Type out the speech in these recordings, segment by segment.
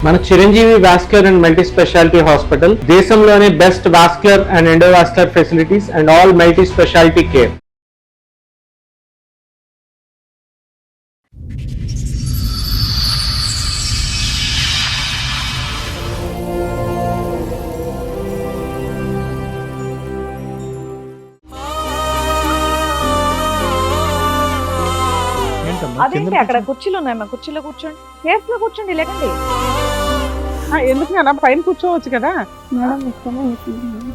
మన Chiranjeevi vascular and multi speciality hospital దేశంలోనే best vascular and endovascular facilities and all multi speciality care. అదేంటి అక్కడ కుర్చీలు ఉన్నాయమ్మా, కుర్చీలో కూర్చోండి, కేఫ్ లో కూర్చోండి, లేకండి. ఎందుకు అన్న పైన కూర్చోవచ్చు కదా మేడం.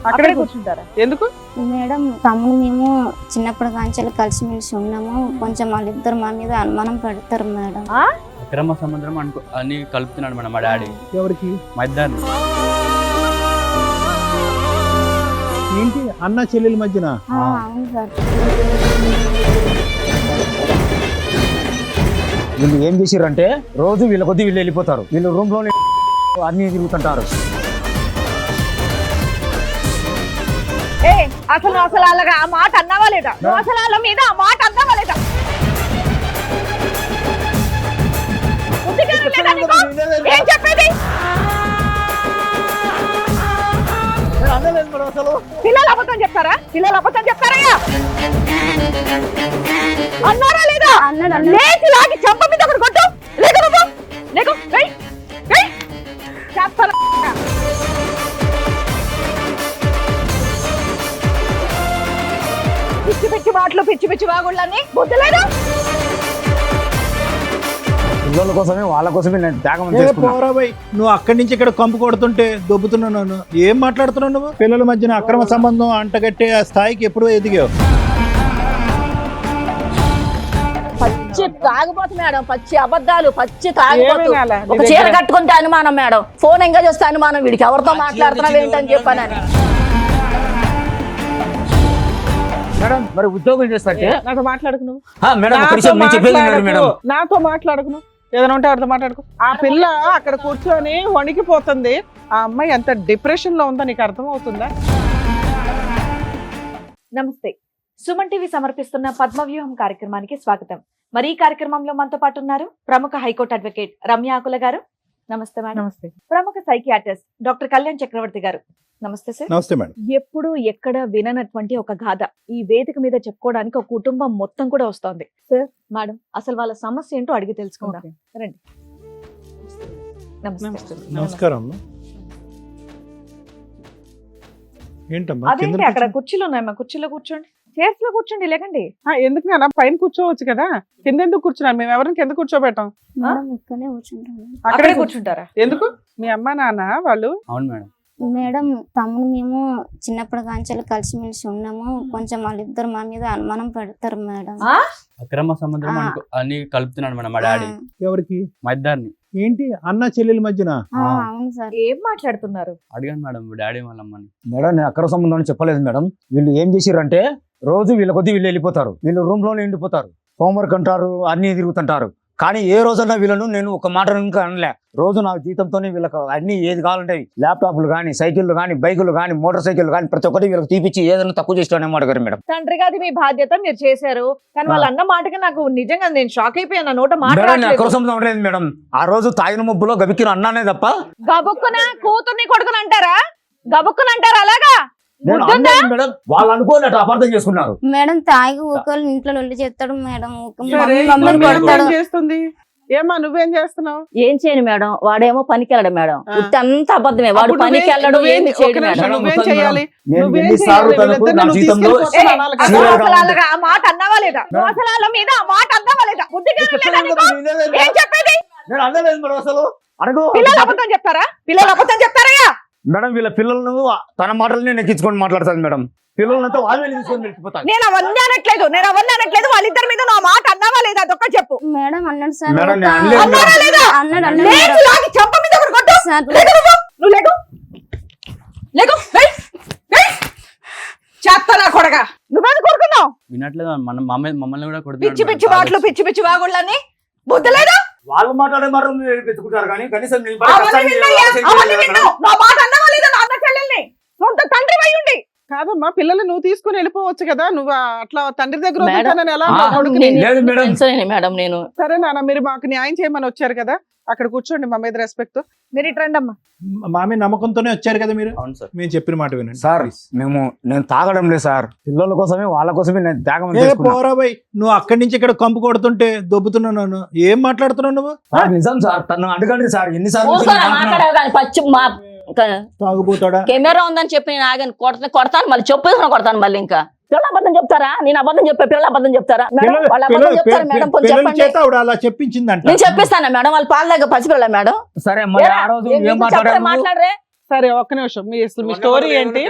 అక్కడే కూర్చుంటారా? ఎందుకు మేడం తమ్ముడు మేము చిన్నప్పుడు కాంచెలు కలిసిమెలిసి ఉన్నాము, కొంచెం వాళ్ళిద్దరు మా మీద అనుమానం పెడతారు మేడం. అక్రమ సంబంధం అని కలుపుతున్నాడు మేడం మా డాడీ. ఎవరికి? మా ఇద్దరిని. ఏంటి అన్న చెల్లెల మధ్యన? అవును సార్. వీళ్ళు ఏం చేసిర్రంటే రోజు వీళ్ళ కొద్ది వీళ్ళు వెళ్ళిపోతారు, వీళ్ళు రూమ్ లో అన్ని తిరుగుతుంటారు. అసలు అసలు అలాగా ఆ మాట అన్నావా లేదా? అసలు వాళ్ళ మీద ఆ మాట అన్నావా లేదా? ఏం చెప్పేది? పిల్లలు అబద్ధం చెప్తారా? పిల్లలు అబద్ధం చెప్తారయ్యా? అన్నారా లేదా? లేచి లాగి చంప మీద ఒకటి కొట్టు. లేకు నువ్వు లేకు. పిచ్చి పిచ్చి మాటలు, పిచ్చి పిచ్చి బాగుళ్ళని బుద్ధి లేదా? పిల్లల కోసమే వాళ్ళ కోసమే నేను త్యాగం ఏ పోరాబాయ్, నువ్వు అక్కడి నుంచి ఇక్కడ కంపు కొడుతుంటే దొబ్బుతున్నాను. ఏం మాట్లాడుతున్నావు నువ్వు? పిల్లల మధ్యన అక్రమ సంబంధం అంటగట్టే ఆ స్థాయికి ఎప్పుడూ ఎదిగావు. పచ్చి తాగుబోతు మేడం, పచ్చి అబద్ధాలు, పచ్చి తాగుబోతు. ఒక చీర కట్టుకుంటే అనుమానం మేడం, ఫోన్ ఎంగేజ్ వస్తే అనుమానం, వీడికి ఎవరితో మాట్లాడుతున్నావు ఏంటని చెప్పానని. మేడం మరి ఉద్యోగం చేస్తాంటే నాతో మాట్లాడుకు నువ్వు. మేడం నాతో మాట్లాడుకు నువ్వు. ఏదైనా ఉంటే అర్థం మాట్లాడుకో. ఆ పిల్ల అక్కడ కూర్చొని వణికిపోతుంది. ఆ అమ్మాయి ఎంత డిప్రెషన్ లో ఉందో నీకు అర్థం అవుతుందా? నమస్తే, సుమన్ టీవీ సమర్పిస్తున్న పద్మవ్యూహం కార్యక్రమానికి స్వాగతం. మరి ఈ కార్యక్రమంలో మనతో పాటు ఉన్నారు ప్రముఖ హైకోర్టు అడ్వకేట్ రమ్య ఆకుల గారు. నమస్తే మేడం. నమస్తే. ప్రముఖ సైకియాట్రిస్ట్ డాక్టర్ కళ్యాణ్ చక్రవర్తి గారు. నమస్తే సార్. నమస్తే మేడం. ఎప్పుడు ఎక్కడ విననటువంటి ఒక గాథ ఈ వేదిక మీద చెప్పుకోవడానికి ఒక కుటుంబం మొత్తం కూడా వస్తోంది. సార్ మేడం, అసలు వాళ్ళ సమస్య ఏంటో అడిగి తెలుసుకుందాం. రండి. నమస్తే. నమస్కారం. ఏంటమ్మా? అదేంటి అక్కడ కుర్చీలు ఉన్నాయమ్మా, కుర్చీలో కూర్చోండి, కేఫ్ లో కూర్చోండి, లేకండి. ఎందుకు అన్న పైన కూర్చోవచ్చు కదా, కింద ఎందుకు కూర్చున్నాను? మేము ఎవరిని కింద కూర్చోబెట్టాం, మేడం ఇక్కడే కూర్చుంటాము. అక్కడే కూర్చుంటారా? ఎందుకు? మీ అమ్మ నాన్న వాళ్ళు? అవును మేడం. మేడం తమ్ముడు మేము చిన్నప్పుడు కాంచెలు కలిసిమెలిసి ఉన్నాము, కొంచెం వాళ్ళిద్దరు మా మీద అనుమానం పెడతారు మేడం. అక్రమ సంబంధం అని కలుపుతున్నాడు మేడం మా డాడీ. ఎవరికి? మా ఇద్దరిని. ఏంటి అన్న చెల్లెల మధ్యన? అవును సార్. ఏం మాట్లాడుతున్నారు? అడిగాను మేడం డాడీ వాళ్ళ అమ్మని. మేడం నేను అక్రమ సంబంధం అని చెప్పలేదు మేడం. వీళ్ళు ఏం చేసిర్రంటే రోజు వీళ్ళ కొద్ది వీళ్ళు వెళ్ళిపోతారు, వీళ్ళు రూమ్ లోనే ఉండిపోతారు, హోంవర్క్ అంటారు, అన్ని తిరుగుతుంటారు. కానీ ఏ రోజన్నా వీళ్ళను నేను ఒక మాట ఇంకా అనలే. రోజు నా జీతంతోనే వీళ్ళకి అన్ని ఏది కావాలంటే ల్యాప్టాప్లు కానీ, సైకిళ్ళు కానీ, బైకులు కానీ, మోటార్ సైకిల్ కానీ ప్రతి ఒక్కటి వీళ్ళకి తీపిచ్చి ఏదైనా తక్కువ చేస్తానే మాట గారు మేడం. తండ్రిగా అది మీ బాధ్యత, మీరు చేశారు. కానీ వాళ్ళు అన్న మాటకి నాకు నిజంగా నేను షాక్ అయిపోయాను. నా నోట మాట అక్రమ సంబంధం ఉండలేదు మేడం. ఆ రోజు తాగిన మబ్బులో గబిక్కిన అన్నానే తప్ప. గబుక్కున కూతుర్ని కొడుకుని అంటారా? గబుక్కుని అంటారా? అలాగా మేడం వాళ్ళు అనుకోనట్టు అపార్థం చేసుకున్నారు. మేడం తాగి ఒకళ్ళు ఇంట్లో లొల్లి చేస్తాడు మేడం, చేస్తుంది. ఏమా నువ్వేం చేస్తున్నావు? ఏం చేయను మేడం, వాడేమో పనికి వెళ్ళడం మేడం. అంత అబద్ధమే, వాడు పనికి వెళ్ళడం ఏమి చేయడు మేడం. నువ్వేం చేయాలి? ఆ మాట అన్నావా లేదా? దోసలాల మీద ఆ మాట అన్నావా లేదా? ఏం చెప్పేది? పిల్లలు అబద్ధం చెప్తారా? పిల్లలు అబద్ధం చెప్తారయ్యా? మేడం వీళ్ళ పిల్లలను తన మాటలనే నెక్కించుకొని మాట్లాడతాను మేడం. పిల్లలంతా వాళ్ళే తీసుకొని వెళ్ళిపోతాను. నేను అవన్నీ అనట్లేదు, వాళ్ళిద్దరి మీద నా మాట అన్నావా లేదా? అదొక్క చెప్పు. మేడం అన్నాడు సార్. చంప మీద చేస్తానా కొడగా? నువ్వేది కొడుకున్నావు? వినట్లేదు మమ్మల్ని కూడా కొడుతున్నాడు. పిచ్చి పిచ్చి మాటలు, పిచ్చి పిచ్చి బాగుళ్ళని బుద్ధి లేదా? వాళ్ళు మాట్లాడే మాట పెట్టుకుంటారు కానీ కనీసం నా మాట అన్నావా లేదా? నా అన్న చెల్లెల్ని సొంత తండ్రి అయి ఉండి కాదమ్మా పిల్లలు నువ్వు తీసుకుని వెళ్ళిపోవచ్చు కదా, నువ్వు అట్లా తండ్రి దగ్గర మేడం, వదులుతానని ఎలా ఆ, అన్నావు కొడుకుని? నేను లేదు మేడం. తెలుసులేండి మేడం నేను. సరే నాన్న, మీరు మాకు న్యాయం చేయమని వచ్చారు కదా, అక్కడ కూర్చోండి, మా మీద రెస్పెక్ట్. మీరు ఇటు రండి అమ్మా. మా మీద నమ్మకంతోనే వచ్చారు కదా మీరు, అవును సార్. మేము చెప్పిన మాట వినండి సార్ నేను తాగడం లేదు సార్, పిల్లల కోసమే వాళ్ళ కోసమే నేను త్యాగం ఏ చేసుకున్నా. పోరా బై, నువ్వు అక్కడి నుంచి ఇక్కడ కంపు కొడుతుంటే దొబ్బుతున్నావు నన్ను. ఏం మాట్లాడుతున్నావు నువ్వు? సార్, నిజం సార్, తను అడగండి సార్, ఎన్నిసార్లు ఊరుకోరా మాట్లాడావు కానీ పచ్చి మా తాగుపోతాడా? కెమెరా ఉందని చెప్పి నేను ఆగాను, కొడతాను మళ్ళీ చెప్పేసిన కొడతాను మళ్ళీ. ఇంకా పిల్లలు అబద్ధం చెప్తారా? నేను అబద్ధం చెప్పా, పిల్లలు అబద్ధం చెప్తారా మేడం? వాళ్ళు అబద్ధం చెప్తారా మేడం? కొంచెం పిల్లల చెప్పండి. చేత ఆవిడ అలా చెప్పించిందంట. నేను చెప్పిస్తాను మేడం, వాళ్ళ పాల దగ్గర పసిపిల్ల మేడం. సరే మరి ఆ రోజు ఏం మాట్లాడారు? మాట్లాడరే సరే ఒక్క నిమిషం, మీ స్టోరీ ఏంటి,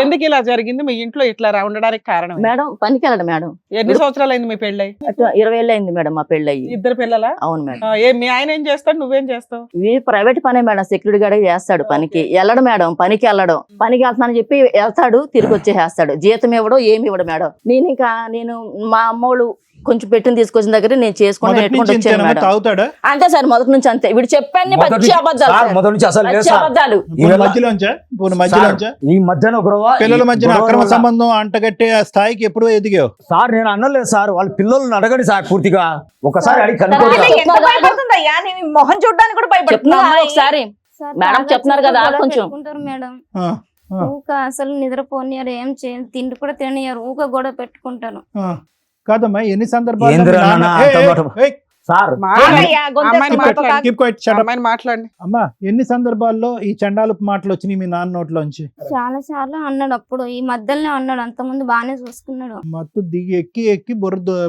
ఎందుకు ఇలా జరిగింది, మీ ఇంట్లో ఇట్లా ఉండడానికి కారణం ఏంటి? మేడం పనికి వెళ్ళడు మేడం. ఎన్ని సంవత్సరాలు అయింది మీ పెళ్ళై? 20 ఏళ్ళు అయింది మేడం మా పెళ్ళయి. ఇద్దరు పిల్లలా? అవును మేడం. మీ ఆయన ఏం చేస్తాడు, నువ్వేం చేస్తావు? ఇవి ప్రైవేట్ పనే మేడం, సెక్యూరిటీ గార్డ్ చేస్తాడు పనికి. వెళ్ళడు మేడం, పనికి వెళ్ళడం. పనికి వెళ్తానని చెప్పి వెళ్తాడు, తిరిగి వచ్చేస్తాడు. జీతం ఇవ్వడు, ఏమి ఇవ్వడు మేడం. నేను మా అమ్మోళ్ళు కొంచెం పెట్టిన తీసుకొచ్చిన దగ్గర నేను చేసుకుని మొదటి నుంచి వచ్చాను ఇంతేనా? మేడం. తాగుతాడా? అంతే సార్, మొదటి నుంచి అంతే. వీడు చెప్పాను పచ్చి అబద్ధాలు సార్, సార్. మొదటి నుంచి అసలు లేదు పచ్చి సార్. అబద్ధాలు. పోనీ మధ్యలోంచా? పోనీ మధ్యలోంచా? ఈ మధ్యన పిల్లల మధ్యన అక్రమ సంబంధం అంటగట్టే ఆ స్థాయికి ఎప్పుడో ఎదిగావు. సార్ నేను అనలేదు సార్, వాళ్ళ పిల్లల్ని అడగండి సార్ పూర్తిగా, ఒకసారి అడిగి కనుక్కోండి సరే, సార్. ఎంత భయపడుతుందయ్యా, నీ మొహం చూడడానికి కూడా చెప్తున్నా భయపడుతున్నా. ఒకసారి సార్, మేడం తాగొచ్చి చెప్తున్నారు కదా, గొడవ కొంచెం. పెట్టుకుంటారు మేడం. ఆ, ఆ, ఊక అసలు నిద్రపోనియారు, ఏం చేయరు, తిండి కూడా తిననియారు, ఊక గొడవ పెట్టుకుంటారు. ఆ. కాదమ్మా, ఎన్ని సందర్భాలు ఏందిరా నాన్న అంత మాట? సార్ ఆగయ్యా, గొంతెత్తి అమ్మాయిని మాట్లాడు. మాట్లాడు. Keep quiet, shut up. అమ్మాయిని మాట్లాడండి. అమ్మా, ఎన్ని సందర్భాల్లో ఈ చండాలపు మాటలు వచ్చినాయి మీ నాన్న నోట్లోంచి? చాలా సార్లు అన్నాడు, అప్పుడు ఈ మధ్యలోనే అన్నాడు, అంతకుముందు బాగానే చూసుకున్నాడు. మత్తు దిగి ఎక్కి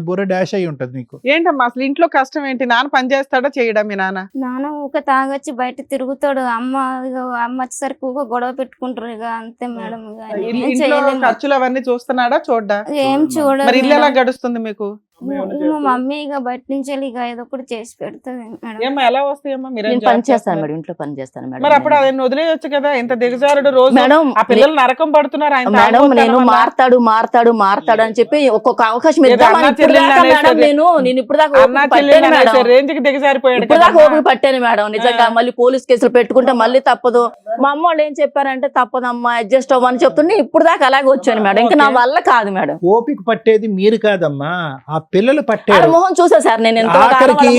బుర్ర డాష్ అయి ఉంటది నీకు. ఏంటమ్మా అసలు ఇంట్లో కష్టం ఏంటి? నాన్న పని చేస్తాడా చేయడా మీ నాన్న? నాన్న ఊక తాగొచ్చి బయట తిరుగుతాడు, అమ్మ వచ్చేసరికి ఊక గొడవ పెట్టుకుంటారు, ఇక అంతే మేడం. ఇక ఏం ఇంట్లో చేయలేము. ఖర్చులు అవన్నీ చూస్తున్నాడా చూడ్డా? ఏం చూడదు మరి ఇల్లు ఎలా మేడం. గడుస్తుంది మీకు? మా మమ్మీ ఇక బయట నుంచి వెళ్ళి ఇక ఏదో ఒకటి చేసి పెడుతుంది మేడం. ఏమ్మా ఎలా వస్తాయమ్మా? మీరేం నేను జాబ్ పని చేస్తాను చేస్తున్నారు? మేడం, ఇంట్లో పని చేస్తాను మేడం. మరి అప్పుడు ఆయన వదిలేయొచ్చు కదా, ఇంత దిగజారుడు రోజు మేడం ఆ పిల్లలు నరకం పడుతున్నారు ఆయన మేడం తాగుబోతాడు నేను వల్ల. మారతాడు అని చెప్పి ఒక్కొక్క అవకాశం ఏదో ఇద్దామని అన్నా ఇప్పుడు దాకా చెల్లెళ్ళు మేడం అనేసి నేను ఇప్పుడు దాకా అన్నా ఓపిక చెల్లెలు పట్టాను అనేసి మేడం. రేంజ్ కి దిగజారిపోయాడు ఇప్పుడు దాకా కదా. ఓపిక పట్టాను మేడం, నిజంగా. మళ్ళీ పోలీస్ కేసులు పెట్టుకుంటే మళ్ళీ తప్పదు. మా అమ్మ వాళ్ళు ఏం చెప్పారంటే తప్పదమ్మా అడ్జస్ట్ అవ్వని చెప్తుంటే ఇప్పుడు దాకా అలాగే వచ్చాను మేడం. ఇంకా నా వల్ల కాదు మేడం. ఓపిక పట్టేది మీరు కాదమ్మా, ఆ పిల్లలు వాళ్ళ పట్టారు. మొహం చూసా సార్, నేను ఎంతో ఆఖరికి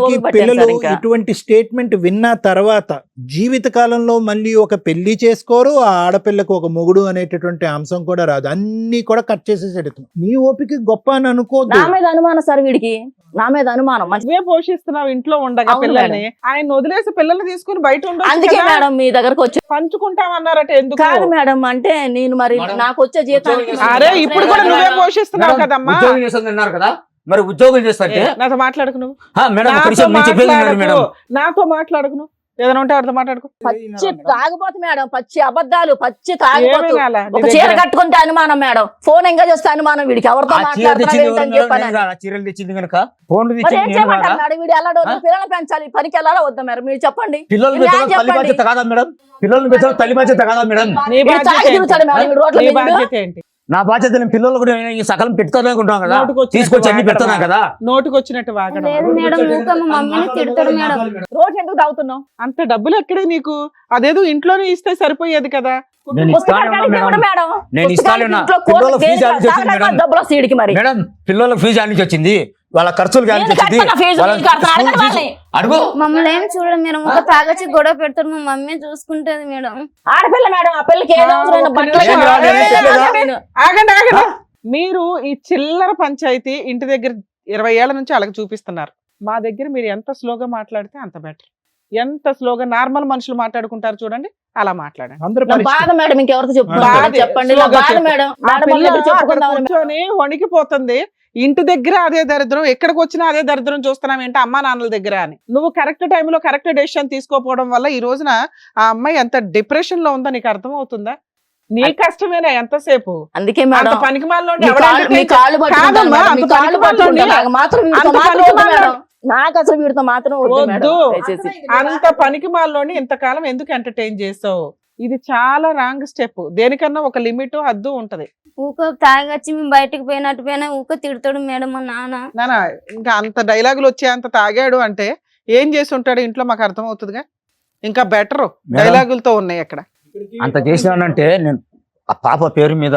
ఓపిక పట్టాను పిల్లలు సార్. ఇంకా ఇటువంటి స్టేట్మెంట్ విన్న తర్వాత జీవిత కాలంలో మళ్ళీ ఒక పెళ్లి చేసుకోరు, ఆ ఆడపిల్లకు ఒక మొగుడు అనేటటువంటి అంశం కూడా రాదు. అన్ని కూడా కట్ చేసేసాడు. నీ ఓపిక గొప్ప అని అనుకోద్దు. నా మీద అనుమానం సార్ వీడికి, నా మీద అనుమానం. నువ్వే పోషిస్తున్నావు ఇంట్లో ఉండగా అవును పిల్లల్ని, ఆయన వదిలేసి పిల్లల్ని తీసుకుని బయట అందుకే ఉండొచ్చు మేడం మీ దగ్గరకు వచ్చి. పంచుకుంటామన్నారట, ఎందుకు? కాదు మేడం, అంటే నేను మరి నాకు వచ్చే జీతానికి అరే ఇప్పుడు కూడా నువ్వే పోషిస్తున్నావు కదమ్మా. ఉద్యోగం చేస్తుంది అన్నారు కదా, మరి ఉద్యోగం చేస్తే నాతో మాట్లాడుకు నువ్వు. మేడం ఒక నాతో నిమిషం నేను చెప్పేది వినండి మేడం. మాట్లాడకు. నాతో మాట్లాడుకు నువ్వు. ఏదైనా ఉంటే వాడితో మాట్లాడుకో. పచ్చి తాగుబోతు మేడం, పచ్చి అబద్ధాలు, పచ్చి ఏమీ తాగుబోతు. కాలా నీ ఒక చీర దగ్గర? కట్టుకుంటే అనుమానం మేడం, ఫోన్ ఎంగేజ్ వస్తే అనుమానం. వీడికి ఎవరితో ఆ చీర మాట్లాడుతున్నావు తెచ్చింది ఏంటని ఎవరు? చెప్పాను. నేను కాదా? చీరలు తెచ్చింది కనుక ఫోన్లు మరి తెచ్చింది ఏం నేను చేయమంటారు కాదా? మేడం? వీడు ఎలా పిల్లల్ని పెంచాలి, పనికి వెళ్ళాలా వద్దా మేడం? మీరు చెప్పండి. పిల్లల్ని మీరు పెంచడం తల్లి చెప్పండి. బాధ్యత కాదా మేడం? పిల్లల్ని పెంచడం తల్లి బాధ్యత కాదా మేడం? నీ వీడు బాధ్యత తాగి ఏంటి? తిరుగుతాడు మేడం, వీడు రోడ్ల నీ మీద. బాధ్యత ఏంటి? నా బాధ్యత నేను పిల్లలు కూడా ఈ సకలం పెడతాను అనుకుంటాం కదా, నోటికొచ్చినట్టు తీసుకొచ్చి అన్ని పెడతాను వాగడం. కదా. నోటికి వచ్చినట్టు వాగడం. లేదు మేడం, ఊక మా మమ్మీని తిడతాడు మేడం. రోజు ఎందుకు తాగుతున్నావు? అంత డబ్బులు ఎక్కడే నీకు? అదేదో ఇంట్లోనే ఇస్తే సరిపోయేది కదా. నేను ఇస్తానే పుస్తకాలు ఉన్నా కాడికి ఇవ్వడు మేడం. నేను ఇస్తానే ఉన్నా. పుస్తకాలు ఇంట్లో పిల్లల ఫీజు దేనికి ఆడికి వచ్చింది తాగడానికి మేడం. డబ్బులు వస్తాయి వీడికి మరి. మేడం పిల్లల ఫీజు ఆడి నుంచి వచ్చింది, వాళ్ళ ఖర్చులు గాలి నేను వచ్చింది, కడతాను ఫీజు, వాళ్ళ నేను కడతాను. స్కూల్ అడగండి ఫీజు. వాళ్ళని. అడుగు. మమ్మల్ని ఏం చూడడం మేడం, ఊక తాగొచ్చి గొడవ పెడతాడు, మా మమ్మీ చూసుకుంటది మేడం. ఆడపిల్ల మేడం, ఆ పిల్లకి ఏదో అవసరమైన ఒక్క బట్టలు నిమిషం. కావాలి. ఏయ్, ఏయ్, ఆగండి. ఆగండి ఆగండి. మీరు ఈ చిల్లర పంచాయతీ ఇంటి దగ్గర 20 ఏళ్ల నుంచి అలాగ చూపిస్తున్నారు. మా దగ్గర మీరు ఎంత స్లోగా మాట్లాడితే అంత బెటర్. ఎంత స్లోగా నార్మల్ మనుషులు మాట్లాడుకుంటారు చూడండి, అలా మాట్లాడండి. అందరూ నా పరిస్థితి. బాధ మేడం, ఇంకెవరితో చెప్పుకుంటారు బాధే. చెప్పండి. నా స్లోగా బాధ చెప్పు. మేడం, ఆ మేడం పిల్ల వాళ్ళ దగ్గర అక్కడ చెప్పుకుందామని. కూర్చొని వణికిపోతుంది. ఇంటి దగ్గర అదే దరిద్రం, ఎక్కడికి వచ్చినా అదే దరిద్రం చూస్తున్నాం ఏంటి అమ్మా నాన్నల దగ్గర అని. నువ్వు కరెక్ట్ టైంలో కరెక్ట్ డెసిషన్ తీసుకోకపోవడం వల్ల ఈ రోజున ఆ అమ్మాయి ఎంత డిప్రెషన్ లో ఉందో నీకు అర్థం అవుతుందా? నీ కష్టమేనా ఎంతసేపు? అందుకే అంత మేడం పనికి మీ కాళ్ళు పట్టుకుంటాను కాదమ్మా, మేడం, మీ అంత కాళ్ళు పనికి పట్టుకుంటాను. మాలోని- నాకు మాత్రం వీడితో అంత మాత్రం పనికి వద్దు మాలోని- మేడం. నాకు అసలు వీడితో మాత్రం వద్దు మేడం, వద్దు. దయచేసి. అంత పనికి మాలోని ఇంతకాలం ఎందుకు ఎంటర్టైన్ చేసావు? ఇది చాలా రాంగ్ స్టెప్. దేనికన్నా ఒక లిమిట్ హద్దు ఉంటది. ఊక తాగొచ్చి మేము బయటకు పోయినట్టు పోయినా ఊక తిడతాడు మేడం మా నాన్న. నానా ఇంకా అంత డైలాగులు వచ్చే అంత తాగాడు అంటే ఏం చేసి ఉంటాడు ఇంట్లో మాకు అర్థం అవుతుందిగా. ఇంకా బెటర్ మేడం. డైలాగులతో ఉన్నాయి అక్కడ. అంత చేసినానంటే నేను ఆ పాప పేరు మీద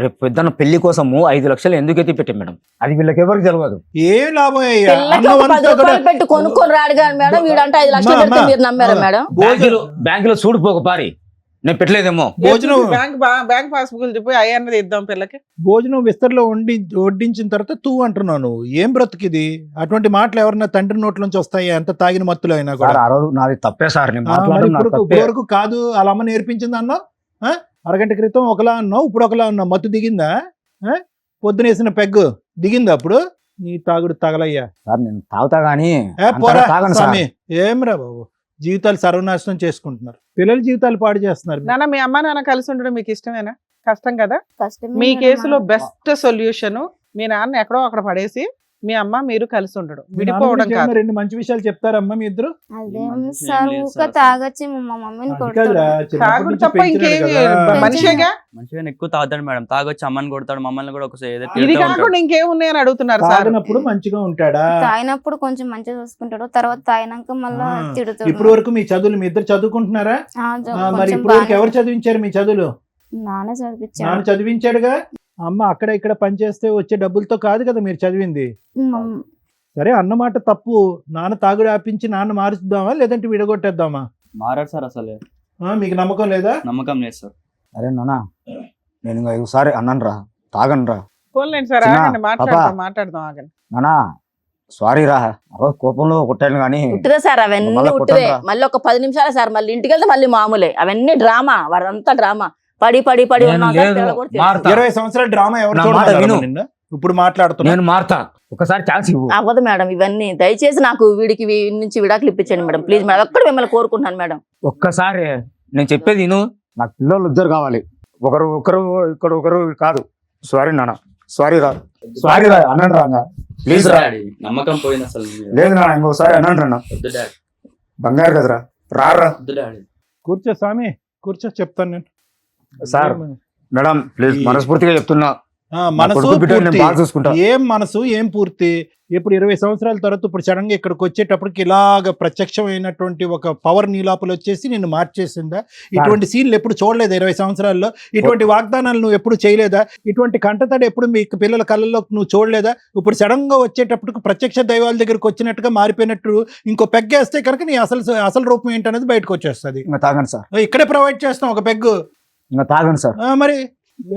రేపు పెద్దన్న పెళ్లి కోసము 5 లక్షలు ఎందుకు ఎత్తి పెట్టాం మేడం, అది వీళ్ళకి ఎవరికి తెలియదు. ఏం లాభం అయ్యా? పిల్లకి ఒక 10 రూపాయలు పెట్టి కొనుక్కొని రాడు కానీ మేడం, వీడంటే 5 లక్షలు అమ్మా, పెడితే మీరు నమ్మారా మేడం? బ్యాంకులో చూడిపోక పారి, నేను పెట్టలేదేమో. భోజనం బ్యాంక్ పాస్బుక్ చెప్పి అయ్యన్నది ఇద్దాం పిల్లకి. భోజనం విస్తరలో వడ్డించిన తర్వాత తూ అంటున్నావు నువ్వు. ఏం బ్రతుకిది? అటువంటి మాటలు ఎవరన్నా తండ్రి నోట్ల నుంచి వస్తాయి ఎంత తాగిన మత్తులో అయినా కూడా. సార్ ఆ రోజు నాది తప్పే సార్, నేను మరి మాట్లాడడం నాది ఇప్పుడు తప్పే. వరకు కాదు వాళ్ళ అమ్మ నేర్పించింది అన్నావు. అరగంట క్రితం ఒకలా అన్నావు, ఇప్పుడు ఒకలా అన్నావు. మత్తు దిగిందా? పొద్దునేసిన పెగ్గు దిగిందా? అప్పుడు నీ తాగుడు తగలయ్యా. సార్ నేను తాగుతా గానీ పోరా తాగను సార్. స్వామి. ఏమిరా బాబు, జీవితాలు సర్వనాశనం చేసుకుంటున్నారు, పిల్లల జీవితాలు పాడు చేస్తున్నారు. నాన్న మీ అమ్మ నాన్న కలిసి ఉండడం మీకు ఇష్టమేనా? కష్టం కదా. కష్టమే మీ మేడం. కేసులో బెస్ట్ సొల్యూషన్ మీ నాన్న ఎక్కడో అక్కడ పడేసి మీ అమ్మ మీరు కలిసి ఉండడం, మీ నాన్న విడిపోవడం గురించి కాదు. ఏమన్నా 2 మంచి విషయాలు చెప్తారమ్మా మీ ఇద్దరు? అదేం మంచి సార్ ఏం లేదు ఊక సార్. తాగొచ్చి మా మమ్మీని అది కాదురా, కొడతాడు. చిన్నప్పటి తాగుడు నుంచి తప్ప పెంచినాడు ఇంకేమి కదా. మనిషిగా. మంచిగా ఎక్కువ తాగుతాడు మేడం, తాగొచ్చి అమ్మని కొడతాడు, మమ్మల్ని కూడా ఒకసారి ఏదో ఇది తిడుతూ ఉంటాడు. కాకుండా ఇంకేమున్నాయని అడుగుతున్నారు సార్. తాగినప్పుడు మంచిగా ఉంటాడా? తాగినప్పుడు కొంచెం మంచిగా చూసుకుంటాడు, తర్వాత తాగినాక మళ్ళా తిడుతాడు. ఇప్పుడు వరకు మీ చదువులు మీ ఇద్దరు చదువుకుంటున్నారా? మరి కొంచెం ఇప్పుడు వరకు బాగానే- ఎవరు చదివించారు మీ చదువులు? నాన్న చదివించాడు. నాన్న చదివించాడుగా. అమ్మ అక్కడ ఇక్కడ పనిచేస్తే వచ్చే డబ్బులతో కాదు కదా మీరు చదివింది. మమ్- సరే అన్నమాట తప్పు. నాన్న తాగుడు ఆపించి నాన్న మారుద్దామా లేదంటే విడగొట్టేద్దామా? మారాడు సార్, అసలు మీకు నమ్మకం లేదా? నమ్మకం లేదు సార్. అరే నాన్న నేను ఇంకా ఒకసారి అన్నాను రా, తాగను రా పోన్లేండి సార్, చిన్న ఆగండి, మాట్లాడదాం ఆగండి. నానా, సారీ రా, ఆ రోజు కోపంలో కొట్టాను కానీ ఉట్టిదే సార్, అవన్నీ మళ్ళా ఉట్టిదే. కొట్టండ్రా. మళ్ళీ ఒక 10 నిమిషాలే సార్, మళ్ళీ ఇంటికి వెళ్తే మళ్ళీ మామూలే. అవన్నీ డ్రామా, వారంతా డ్రామా. పడి పడి పడి నేను ఉన్నాం లేదు, సార్, పిల్లలు కూడా తెలుసు. మారుతా. 20 సంవత్సరాల డ్రామా ఎవరు నా మాట చూడమన్నారమ్మా విను. నిన్ను? ఇప్పుడు మాట్లాడుతున్నా. నేను మారుతా, ఒకసారి ఛాన్స్ ఇవ్వు. అవ్వదు మేడం ఇవన్నీ. దయచేసి నాకు వీడికి నుంచి విడాకులు ఇప్పించండి మేడం, ప్లీజ్ మేడం. ఒక్కడు మిమ్మల్ని కోరుకుంటున్నాను మేడం. ఒక్కసారి నేను చెప్పేది విను. నాకు పిల్లలు 2 కావాలి, ఒకరు ఇక్కడ ఒకరు కాదు. సారీ నాన్న, సారీ రా, సారీ రా అన్నాను రా, ప్లీజ్ రా. డాడీ నమ్మకం పోయింది అసలు. లేదు నాన్న, ఇంకోసారి అన్నాను రా, వద్దు డాడీ, బంగారు కదరా, రారా. వద్దు డాడీ. కూర్చో స్వామి, కూర్చో, చెప్తాను నేను. సార్ మేడం ప్లీజ్, మనస్ఫూర్తిగా చెప్తున్నా, మనసు కొడుకు బిడ్డని నేను పూర్తి. బాగా చూసుకుంటా. ఏం మనసు ఏం పూర్తి? ఇప్పుడు 20 సంవత్సరాల తర్వాత ఇప్పుడు సడన్ గా ఇక్కడికి వచ్చేటప్పటికి ఇలాగ ప్రత్యక్షమైనటువంటి ఒక పవర్ నీలాపలు వచ్చేసి నిన్ను మార్చేసిందా? ఇటువంటి సీన్లు ఎప్పుడు చూడలేదా 20 సంవత్సరాల్లో? ఇటువంటి వాగ్దానాలు నువ్వు ఎప్పుడు చేయలేదా? ఇటువంటి కంటతడి ఎప్పుడు మీ పిల్లల కళ్ళల్లో నువ్వు చూడలేదా? ఇప్పుడు సడన్ గా వచ్చేటప్పటికి ప్రత్యక్ష దైవాల దగ్గరికి వచ్చినట్టుగా మారిపోయినట్టు ఇంకో పెగ్గేస్తే కనుక నీ అసలు రూపం ఏంటనేది బయటకు వచ్చేస్తుంది. ఇంకా తాగండి సార్, ఇక్కడే ప్రొవైడ్ చేస్తాం ఒక పెగ్గు. ఇంకా తాగండి సార్. మరి